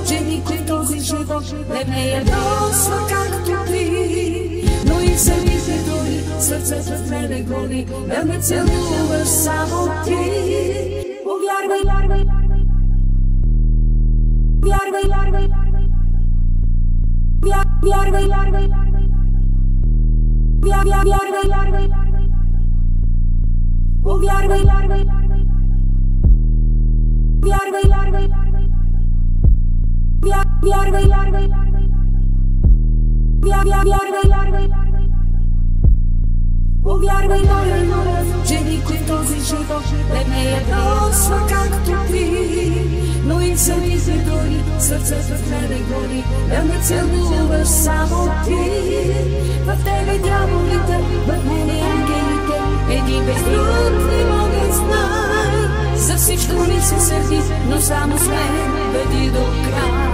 Че никой този живот не ме ядосва както ти, но и самите думи сърцето в мене гони, да ме целуваш само ти. Повярвай, вярвай, вярвай, вярвай, вярвай, вярвай, вярвай, вярвай, повярвай, вярвай, вярвай, вярвай, вярвай, вярвай, вярвай, повярвай, моля, че никой този живот не ме ядосва както ти, но и самите думи сърцето в мене гони, да ме целуваш само ти. В тебе дяволите, в мене ангелите, един без друг не могат знай. За всичко ми се сърди, но само с мен бъди до край.